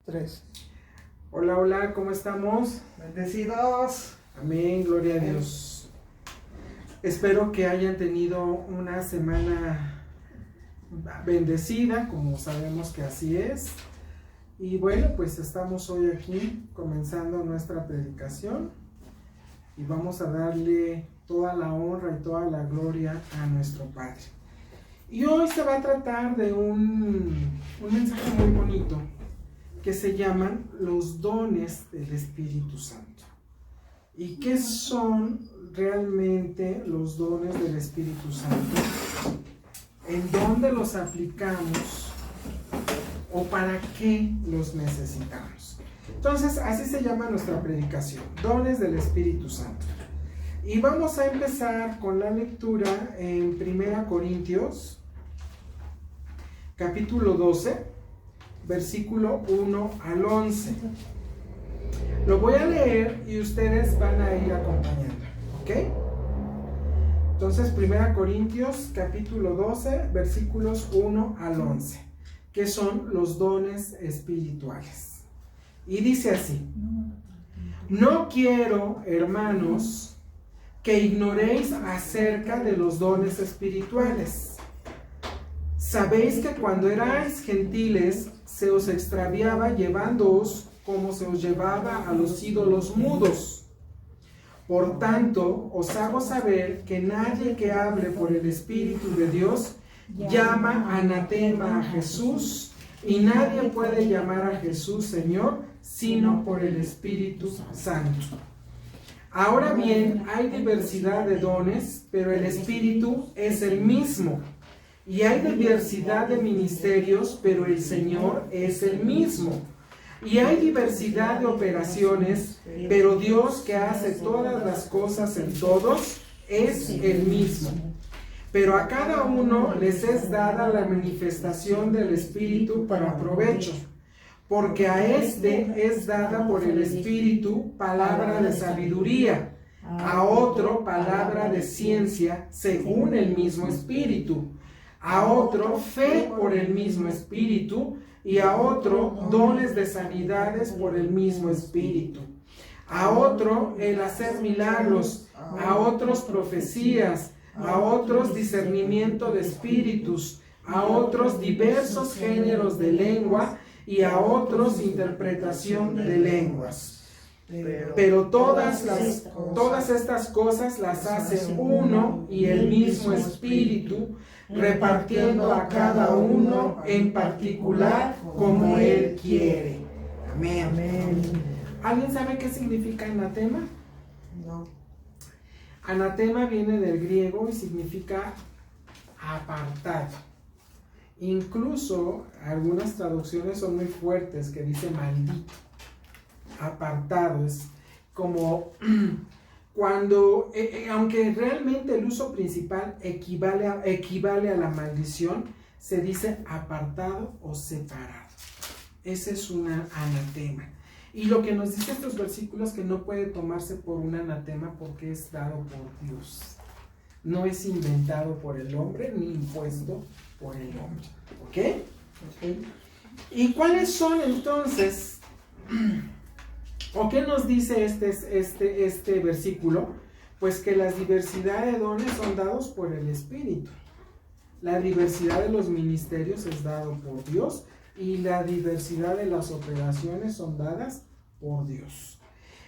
Tres. Hola, hola, ¿cómo estamos? Bendecidos. Amén, gloria a Dios. Espero que hayan tenido una semana bendecida, como sabemos que así es. Y bueno, pues estamos hoy aquí comenzando nuestra predicación y vamos a darle toda la honra y toda la gloria a nuestro Padre. Y hoy se va a tratar de un mensaje muy bonito que se llaman los dones del Espíritu Santo. ¿Y qué son realmente los dones del Espíritu Santo? ¿En dónde los aplicamos? ¿O para qué los necesitamos? Entonces, así se llama nuestra predicación, dones del Espíritu Santo. Y vamos a empezar con la lectura en 1 Corintios, capítulo 12, versículo 1 al 11. Lo voy a leer y ustedes van a ir acompañando, ¿ok? Entonces, 1 Corintios, capítulo 12, versículos 1 al 11, que son los dones espirituales. Y dice así: no quiero, hermanos, que ignoréis acerca de los dones espirituales. Sabéis que cuando erais gentiles se os extraviaba llevándoos como se os llevaba a los ídolos mudos. Por tanto, os hago saber que nadie que hable por el Espíritu de Dios llama anatema a Jesús, y nadie puede llamar a Jesús Señor sino por el Espíritu Santo. Ahora bien, hay diversidad de dones, pero el Espíritu es el mismo. Y hay diversidad de ministerios, pero el Señor es el mismo. Y hay diversidad de operaciones, pero Dios, que hace todas las cosas en todos, es el mismo. Pero a cada uno les es dada la manifestación del Espíritu para provecho, porque a este es dada por el Espíritu palabra de sabiduría, a otro palabra de ciencia según el mismo Espíritu, a otro fe por el mismo Espíritu, y a otro dones de sanidades por el mismo Espíritu, a otro el hacer milagros, a otros profecías, a otros discernimiento de espíritus, a otros diversos géneros de lengua, y a otros interpretación de lenguas. Pero todas estas cosas las hace uno y el mismo Espíritu, repartiendo a cada uno en particular como Él quiere. Amén. Amén. ¿Alguien sabe qué significa anatema? No. Anatema viene del griego y significa apartado. Incluso algunas traducciones son muy fuertes, que dice maldito. Apartado es como cuando, aunque realmente el uso principal equivale a la maldición, se dice apartado o separado. Ese es un anatema. Y lo que nos dice estos versículos, que no puede tomarse por un anatema porque es dado por Dios. No es inventado por el hombre ni impuesto por el hombre. ¿Ok? ¿Y cuáles son entonces? ¿O qué nos dice este versículo? Pues que la diversidad de dones son dados por el Espíritu. La diversidad de los ministerios es dado por Dios, y la diversidad de las operaciones son dadas por Dios.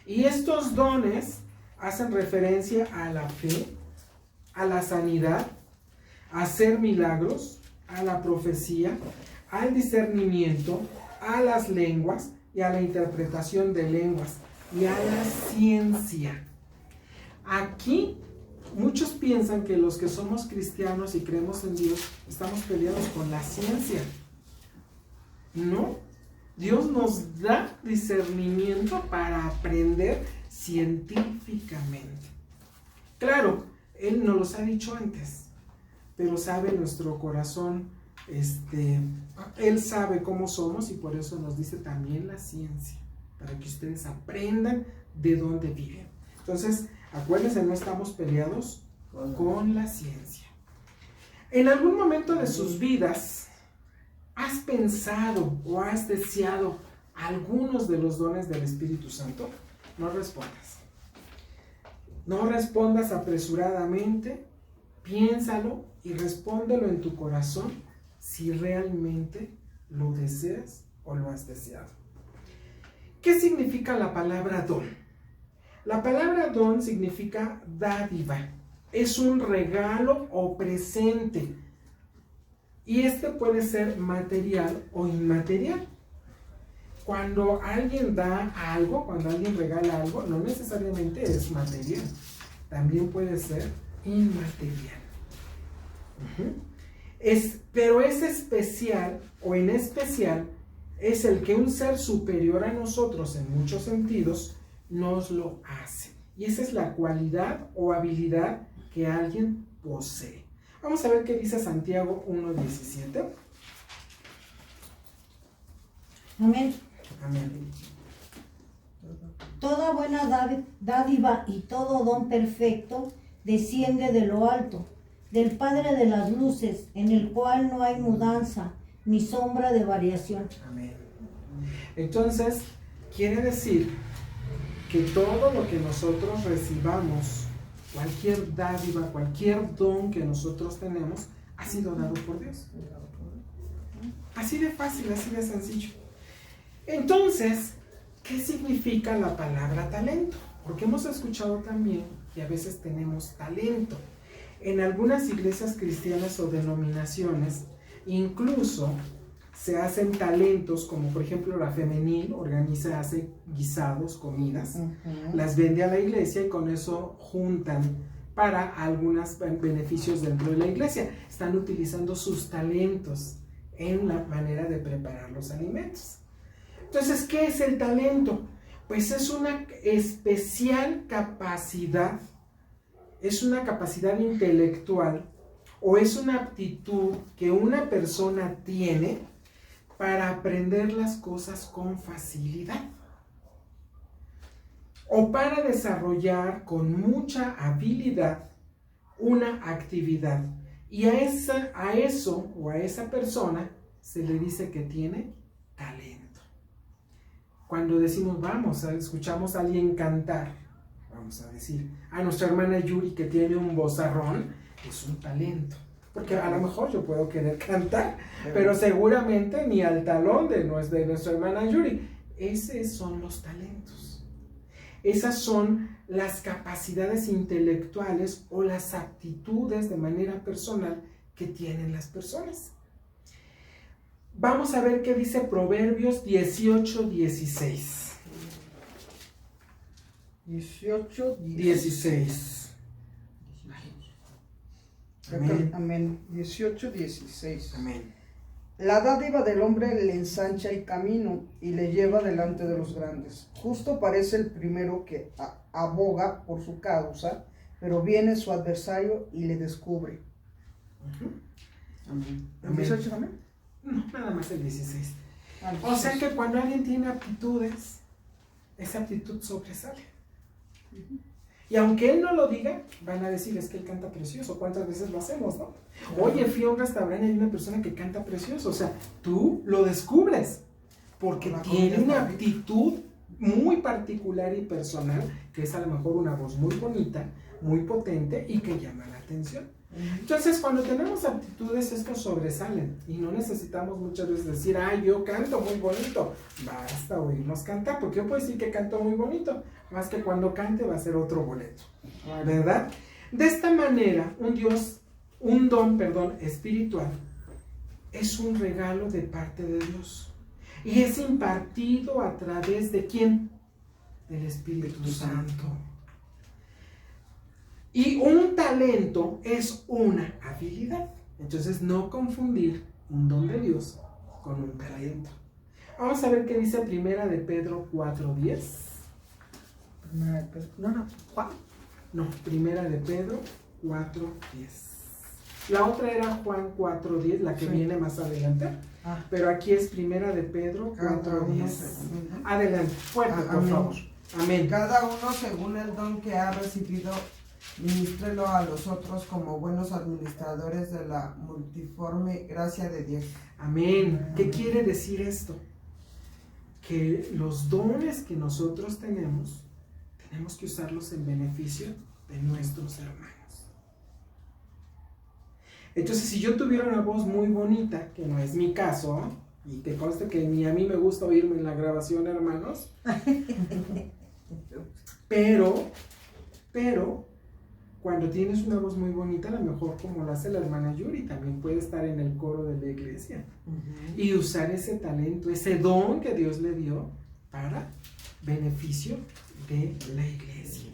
Y estos dones hacen referencia a la fe, a la sanidad, a hacer milagros, a la profecía, al discernimiento, a las lenguas y a la interpretación de lenguas y a la ciencia. Aquí muchos piensan que los que somos cristianos y creemos en Dios estamos peleados con la ciencia. No, Dios nos da discernimiento para aprender científicamente. Claro, Él nos los ha dicho antes, pero sabe nuestro corazón, Él sabe cómo somos, y por eso nos dice también la ciencia, para que ustedes aprendan de dónde viven. Entonces, acuérdense, no estamos peleados con la ciencia. En algún momento de sus vidas, ¿has pensado o has deseado algunos de los dones del Espíritu Santo, no respondas. No respondas apresuradamente, piénsalo y respóndelo en tu corazón si realmente lo deseas o lo has deseado. ¿Qué significa la palabra don? La palabra don significa dádiva. Es un regalo o presente. Y este puede ser material o inmaterial. Cuando alguien da algo, cuando alguien regala algo, no necesariamente es material. También puede ser inmaterial. Pero es especial, o en especial, es el que un ser superior a nosotros en muchos sentidos nos lo hace. Y esa es la cualidad o habilidad que alguien posee. Vamos a ver qué dice Santiago 1:17. Amén. Amén. Toda buena dádiva y todo don perfecto desciende de lo alto, del Padre de las luces, en el cual no hay mudanza ni sombra de variación. Amén. Entonces, quiere decir que todo lo que nosotros recibamos, cualquier dádiva, cualquier don que nosotros tenemos, ha sido dado por Dios. Así de fácil, así de sencillo. Entonces, ¿qué significa la palabra talento? Porque hemos escuchado también que a veces tenemos talento. En algunas iglesias cristianas o denominaciones, incluso se hacen talentos, como por ejemplo la femenil hace guisados, comidas, las vende a la iglesia y con eso juntan para algunos beneficios dentro de la iglesia. Están utilizando sus talentos en la manera de preparar los alimentos. Entonces, ¿qué es el talento? Pues es una especial capacidad, es una capacidad intelectual o es una aptitud que una persona tiene para aprender las cosas con facilidad o para desarrollar con mucha habilidad una actividad. Y a eso o a esa persona se le dice que tiene talento. Cuando decimos, escuchamos a alguien cantar, vamos a decir, a nuestra hermana Yuri que tiene un vozarrón, es un talento. Porque a lo mejor yo puedo querer cantar, pero seguramente ni al talón de nuestra hermana Yuri. Esos son los talentos. Esas son las capacidades intelectuales o las aptitudes de manera personal que tienen las personas. Vamos a ver qué dice Proverbios 18:16. 18:16. Amén. Amén. 18:16. Amén. La dádiva del hombre le ensancha el camino y le lleva delante de los grandes. Justo parece el primero que aboga por su causa, pero viene su adversario y le descubre. Amén. ¿El 18 también? No, nada más el 16. Ah, O sea que cuando alguien tiene aptitudes, esa aptitud sobresale. Y aunque él no lo diga, van a decir, es que él canta precioso. ¿Cuántas veces lo hacemos, no? Oye, fui a un restaurante y hay una persona que canta precioso. O sea, tú lo descubres porque tiene una aptitud muy particular y personal, que es a lo mejor una voz muy bonita, muy potente y que llama la atención. Entonces, cuando tenemos aptitudes, estos sobresalen y no necesitamos muchas veces decir, ay, yo canto muy bonito. Basta oírnos cantar, porque yo puedo decir que canto muy bonito, más que cuando cante va a ser otro boleto, ¿verdad? De esta manera, un don espiritual es un regalo de parte de Dios y es impartido a través de ¿quién? Del Espíritu Santo. Y un talento es una habilidad. Entonces, no confundir un don de Dios con un talento. Vamos a ver qué dice Primera de Pedro 4:10. Primera de Pedro 4:10. La otra era Juan 4:10, la que viene más adelante. Pero aquí es Primera de Pedro 4:10. Adelante, fuerte, por favor. Amén. Cada uno según el don que ha recibido, ministrelo a los otros como buenos administradores de la multiforme gracia de Dios. Amén. ¿Qué quiere decir esto? que los dones que nosotros tenemos que usarlos en beneficio de nuestros hermanos. Entonces, si yo tuviera una voz muy bonita, que no es mi caso, y te conste que ni a mí me gusta oírme en la grabación, hermanos, pero, cuando tienes una voz muy bonita, a lo mejor como lo hace la hermana Yuri, también puede estar en el coro de la iglesia y usar ese talento, ese don que Dios le dio para beneficio de la iglesia.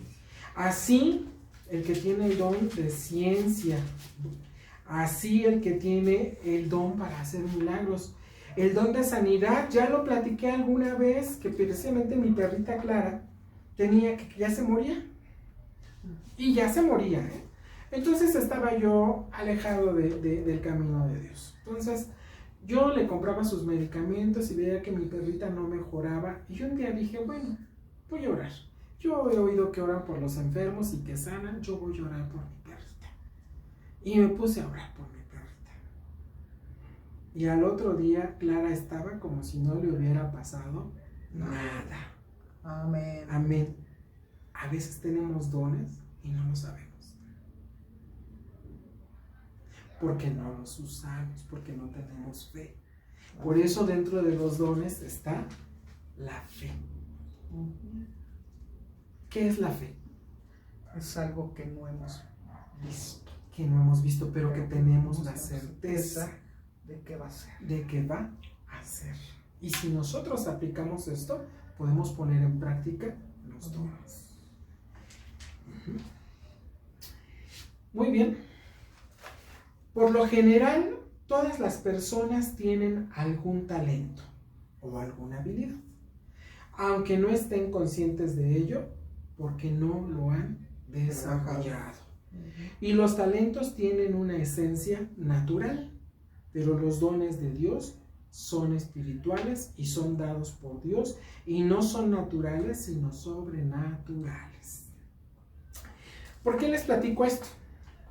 Así, el que tiene el don de ciencia, así el que tiene el don para hacer milagros, el don de sanidad, ya lo platiqué alguna vez, que precisamente mi perrita Clara tenía que ya se moría, y ya se moría, ¿eh? Entonces estaba yo alejado del camino de Dios. Entonces yo le compraba sus medicamentos y veía que mi perrita no mejoraba, y yo un día dije, bueno, voy a orar. Yo he oído que oran por los enfermos y que sanan, yo voy a orar por mi perrita. Y me puse a orar por mi perrita. Y al otro día Clara estaba como si no le hubiera pasado nada. Amén. Amén. A veces tenemos dones y no lo sabemos. Porque no los usamos, porque no tenemos fe. Por eso dentro de los dones está la fe. ¿Qué es la fe? Es algo que no hemos visto. Que no hemos visto, pero que tenemos la certeza de que va a ser. de que va a ser. Y si nosotros aplicamos esto, podemos poner en práctica los dones. Muy bien. Por lo general, todas las personas tienen algún talento o alguna habilidad, aunque no estén conscientes de ello, porque no lo han desarrollado. Y los talentos tienen una esencia natural, pero los dones de Dios son espirituales y son dados por Dios y no son naturales, sino sobrenaturales. ¿Por qué les platico esto?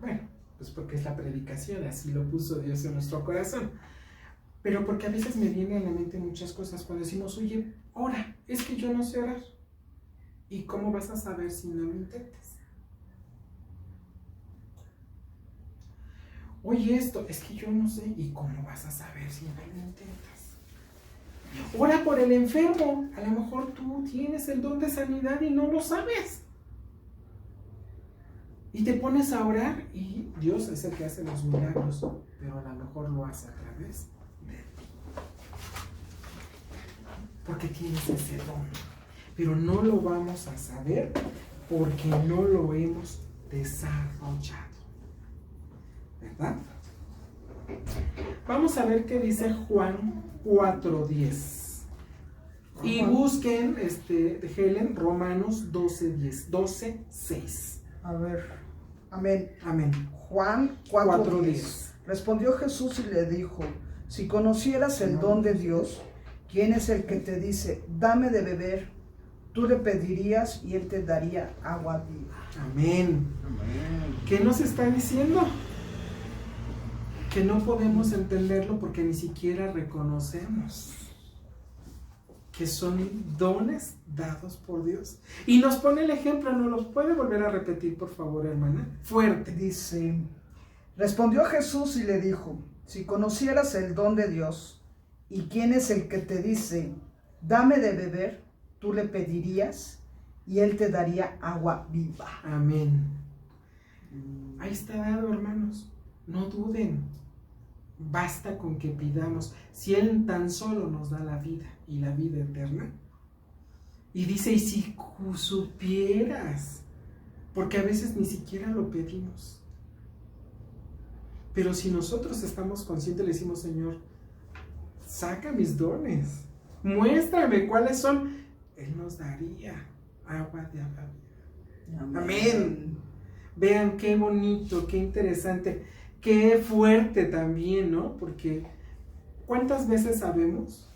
Bueno, pues porque es la predicación, así lo puso Dios en nuestro corazón. Pero porque a veces me vienen a la mente muchas cosas cuando decimos, oye, ora, es que yo no sé orar. ¿Y cómo vas a saber si no lo intentas? Oye, esto, es que yo no sé. ¿Y cómo vas a saber si no lo intentas? Ora por el enfermo. A lo mejor tú tienes el don de sanidad y no lo sabes. Y te pones a orar y Dios es el que hace los milagros, pero a lo mejor lo hace a través de ti. Porque tienes ese don. Pero no lo vamos a saber porque no lo hemos desarrollado. ¿Verdad? Vamos a ver qué dice Juan 4:10. Y busquen, Helen, Romanos 12:10, 12:6. A ver, amén. Amén. Juan 4:10. Respondió Jesús y le dijo, si conocieras el don de Dios, ¿quién es el que te dice, dame de beber? Tú le pedirías y él te daría agua viva. Amén. ¿Qué nos está diciendo? Que no podemos entenderlo porque ni siquiera reconocemos que son dones dados por Dios. Y nos pone el ejemplo, ¿nos los puede volver a repetir, por favor, hermana? Fuerte. Dice, respondió Jesús y le dijo, si conocieras el don de Dios, ¿y quién es el que te dice, dame de beber? Tú le pedirías y él te daría agua viva. Amén. Ahí está dado, hermanos. No duden. Basta con que pidamos. Si Él tan solo nos da la vida y la vida eterna. Y dice, y si supieras, porque a veces ni siquiera lo pedimos. Pero si nosotros estamos conscientes, le decimos, Señor, saca mis dones, muéstrame cuáles son. Él nos daría agua de agua. Amén. Vean qué bonito, qué interesante, qué fuerte también, ¿no? Porque ¿cuántas veces sabemos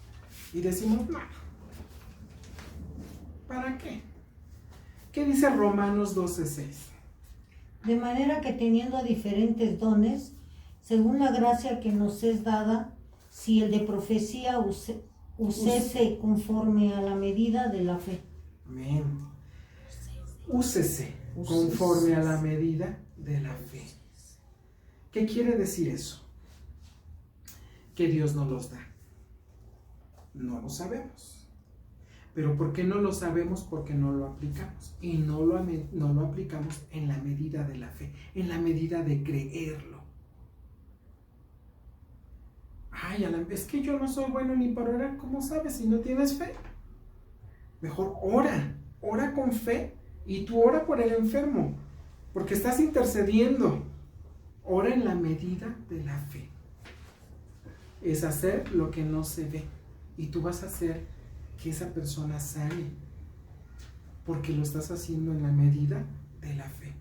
y decimos, no, ¿para qué? ¿Qué dice Romanos 12:6? De manera que teniendo diferentes dones, según la gracia que nos es dada, si el de profecía Úsese conforme a la medida de la fe. Amén. Úsese conforme a la medida de la fe. ¿Qué quiere decir eso? Que Dios nos los da. No lo sabemos. Pero ¿por qué no lo sabemos? Porque no lo aplicamos. Y no lo aplicamos en la medida de la fe, en la medida de creerlo. Ay, es que yo no soy bueno ni para orar. ¿Cómo sabes si no tienes fe? Mejor ora con fe, y tú ora por el enfermo, porque estás intercediendo. Ora en la medida de la fe. Es hacer lo que no se ve, y tú vas a hacer que esa persona sane, porque lo estás haciendo en la medida de la fe.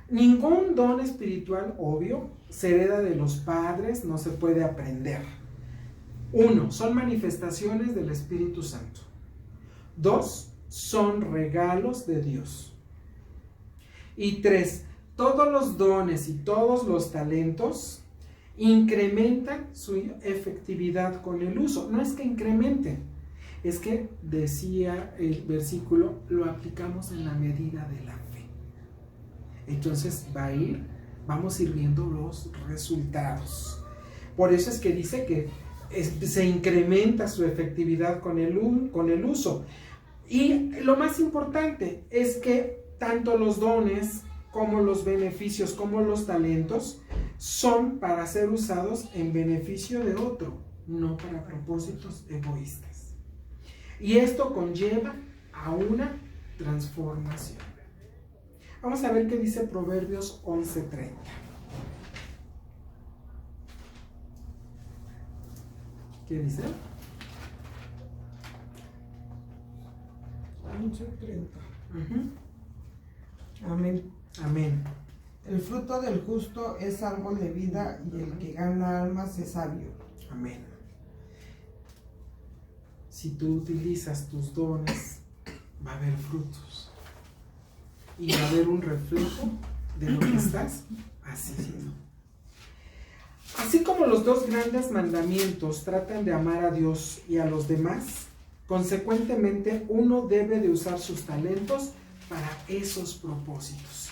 Ningún don espiritual, obvio, se hereda de los padres, no se puede aprender. 1, son manifestaciones del Espíritu Santo. 2, son regalos de Dios. Y 3, todos los dones y todos los talentos incrementan su efectividad con el uso. No es que incrementen, es que, decía el versículo, lo aplicamos en la medida de la fe. Entonces vamos a ir viendo los resultados. Por eso es que dice que se incrementa su efectividad con el uso. Y lo más importante es que tanto los dones como los beneficios, como los talentos, son para ser usados en beneficio de otro, no para propósitos egoístas. Y esto conlleva a una transformación. Vamos a ver qué dice Proverbios 11:30. ¿Qué dice? 11:30. Amén. Amén. El fruto del justo es árbol de vida, y el que gana almas es sabio. Amén. Si tú utilizas tus dones, va a haber frutos. Y va a haber un reflejo de lo que estás haciendo. Así como los 2 grandes mandamientos tratan de amar a Dios y a los demás, consecuentemente uno debe de usar sus talentos para esos propósitos.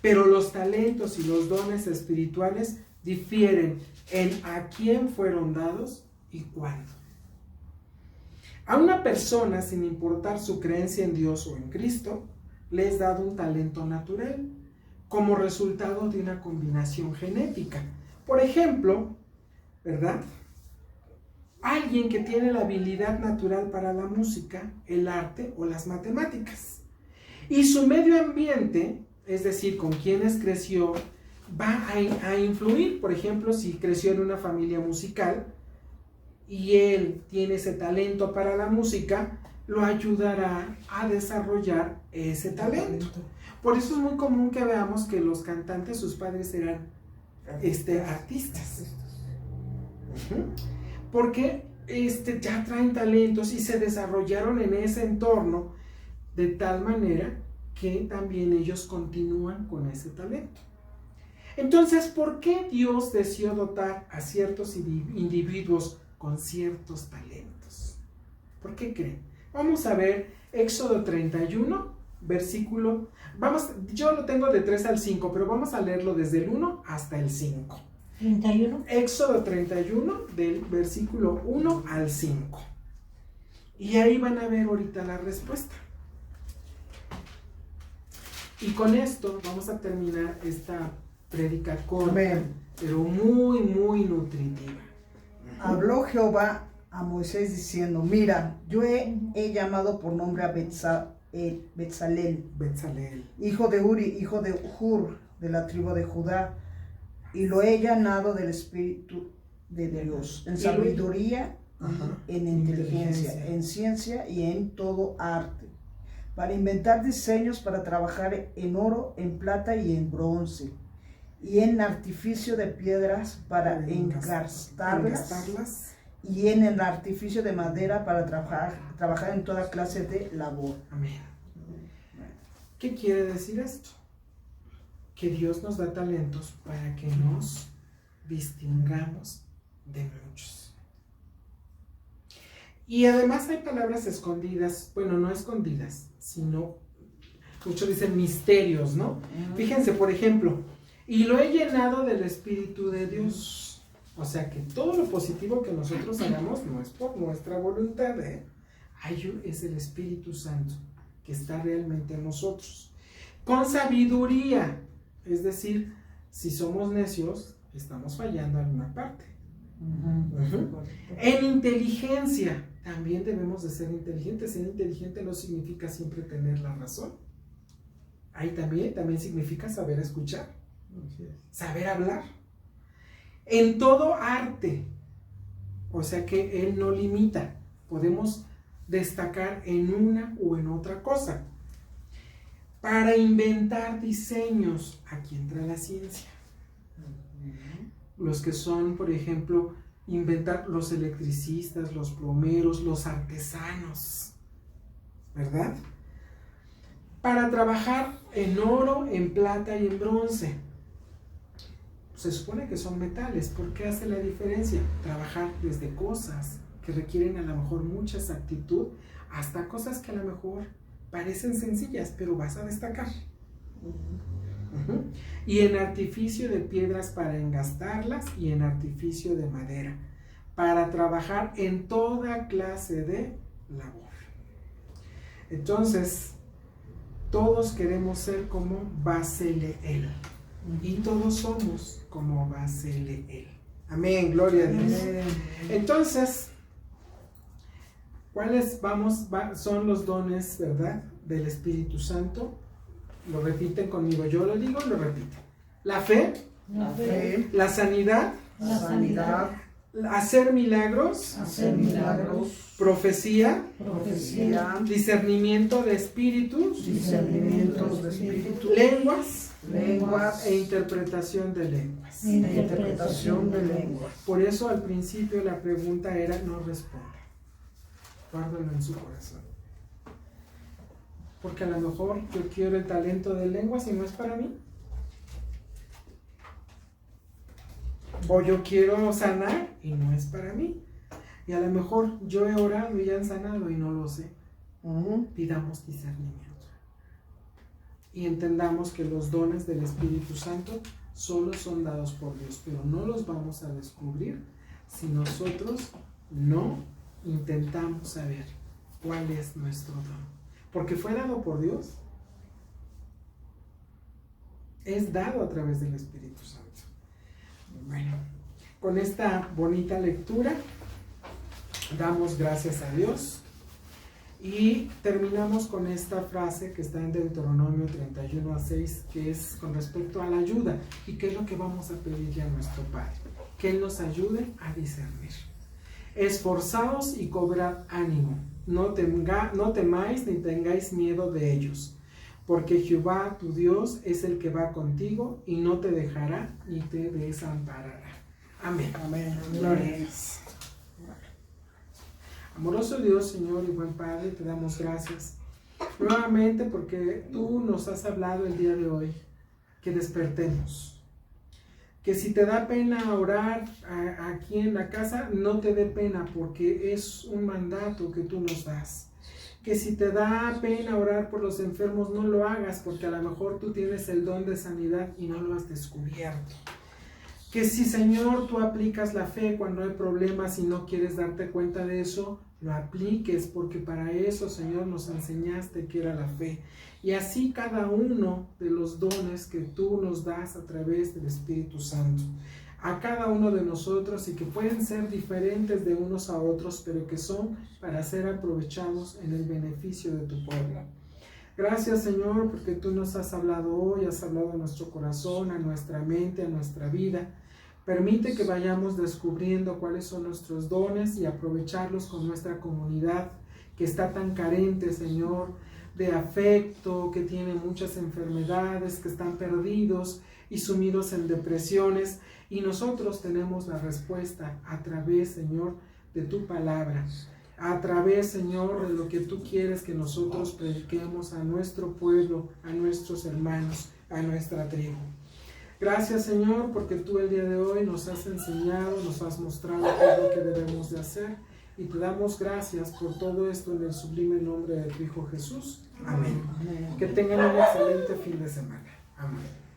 Pero los talentos y los dones espirituales difieren en a quién fueron dados y cuándo. A una persona, sin importar su creencia en Dios o en Cristo, le es dado un talento natural como resultado de una combinación genética. Por ejemplo, ¿verdad? Alguien que tiene la habilidad natural para la música, el arte o las matemáticas. Y su medio ambiente, es decir, con quienes creció, va a influir. Por ejemplo, si creció en una familia musical y él tiene ese talento para la música, lo ayudará a desarrollar ese talento. Por eso es muy común que veamos que los cantantes, sus padres eran artistas. Porque ya traen talentos y se desarrollaron en ese entorno de tal manera que también ellos continúan con ese talento. Entonces, ¿por qué Dios decidió dotar a ciertos individuos con ciertos talentos? ¿Por qué creen? Vamos a ver Éxodo 31, versículo, yo lo tengo de 3 al 5, pero vamos a leerlo desde el 1 hasta el 5. 31. Éxodo 31, del versículo 1 al 5. Y ahí van a ver ahorita la respuesta. Y con esto vamos a terminar esta prédica corta, pero muy, muy nutritiva. Habló Jehová a Moisés diciendo: mira, yo he llamado por nombre a Betzalel, hijo de Uri, hijo de Hur, de la tribu de Judá, y lo he llenado del Espíritu de Dios, en sabiduría y en inteligencia, en ciencia y en todo arte, para inventar diseños, para trabajar en oro, en plata y en bronce, y en artificio de piedras para engastarlas, y en el artificio de madera para trabajar en toda clase de labor. Amén. ¿Qué quiere decir esto? Que Dios nos da talentos para que nos distingamos de muchos. Y además hay palabras escondidas, bueno, no escondidas, sino, muchos dicen misterios, ¿no? Fíjense, por ejemplo, y lo he llenado del Espíritu de Dios. O sea que todo lo positivo que nosotros hagamos no es por nuestra voluntad, ¿eh? Es el Espíritu Santo que está realmente en nosotros. Con sabiduría, es decir, si somos necios, estamos fallando en alguna parte. En inteligencia, también debemos de ser inteligentes. Ser inteligente no significa siempre tener la razón. Ahí también significa saber escuchar, saber hablar. En todo arte, o sea que Él no limita, podemos destacar en una o en otra cosa. Para inventar diseños, aquí entra la ciencia. Los que son, por ejemplo, inventar los electricistas, los plomeros, los artesanos, ¿verdad? Para trabajar en oro, en plata y en bronce. Se supone que son metales. ¿Por qué hace la diferencia? Trabajar desde cosas que requieren a lo mejor mucha exactitud, hasta cosas que a lo mejor parecen sencillas, pero vas a destacar. Y en artificio de piedras para engastarlas y en artificio de madera, para trabajar en toda clase de labor. Entonces, todos queremos ser como Baseleel, y todos somos como Baseleel. Amén, gloria a Dios. Entonces, ¿cuáles son los dones, verdad, del Espíritu Santo? Lo repiten conmigo, yo lo digo, lo repito. La fe, la sanidad, hacer milagros, profecía, discernimiento de espíritus, lenguas e interpretación de lenguas. Por eso al principio la pregunta era: no responda, guárdalo en su corazón. Porque a lo mejor yo quiero el talento de lenguas y no es para mí. O yo quiero sanar y no es para mí. Y a lo mejor yo he orado y ya han sanado y no lo sé. Pidamos discernimiento. Y entendamos que los dones del Espíritu Santo solo son dados por Dios, pero no los vamos a descubrir si nosotros no intentamos saber cuál es nuestro don. Porque fue dado por Dios, es dado a través del Espíritu Santo. Bueno, con esta bonita lectura damos gracias a Dios y terminamos con esta frase que está en Deuteronomio 31:6, que es con respecto a la ayuda. ¿Y qué es lo que vamos a pedirle a nuestro Padre? Que Él nos ayude a discernir. Esforzaos y cobrad ánimo. No temáis ni tengáis miedo de ellos, porque Jehová tu Dios es el que va contigo y no te dejará ni te desamparará. Amén. Amén. Gloria a Dios. Amoroso Dios, Señor y buen Padre, te damos gracias nuevamente porque tú nos has hablado el día de hoy, que despertemos. Que si te da pena orar aquí en la casa, no te dé pena, porque es un mandato que tú nos das. Que si te da pena orar por los enfermos, no lo hagas, porque a lo mejor tú tienes el don de sanidad y no lo has descubierto. Que si, Señor, tú aplicas la fe cuando hay problemas y no quieres darte cuenta de eso, lo apliques, porque para eso, Señor, nos enseñaste que era la fe. Y así cada uno de los dones que tú nos das a través del Espíritu Santo, a cada uno de nosotros, y que pueden ser diferentes de unos a otros, pero que son para ser aprovechados en el beneficio de tu pueblo. Gracias, Señor, porque tú nos has hablado hoy, has hablado a nuestro corazón, a nuestra mente, a nuestra vida. Permite que vayamos descubriendo cuáles son nuestros dones y aprovecharlos con nuestra comunidad, que está tan carente, Señor, de afecto, que tiene muchas enfermedades, que están perdidos y sumidos en depresiones. Y nosotros tenemos la respuesta a través, Señor, de tu palabra. A través, Señor, de lo que tú quieres que nosotros prediquemos a nuestro pueblo, a nuestros hermanos, a nuestra tribu. Gracias, Señor, porque tú el día de hoy nos has enseñado, nos has mostrado qué es lo que debemos de hacer, y te damos gracias por todo esto en el sublime nombre de tu Hijo Jesús. Amén. Que tengan un excelente fin de semana. Amén.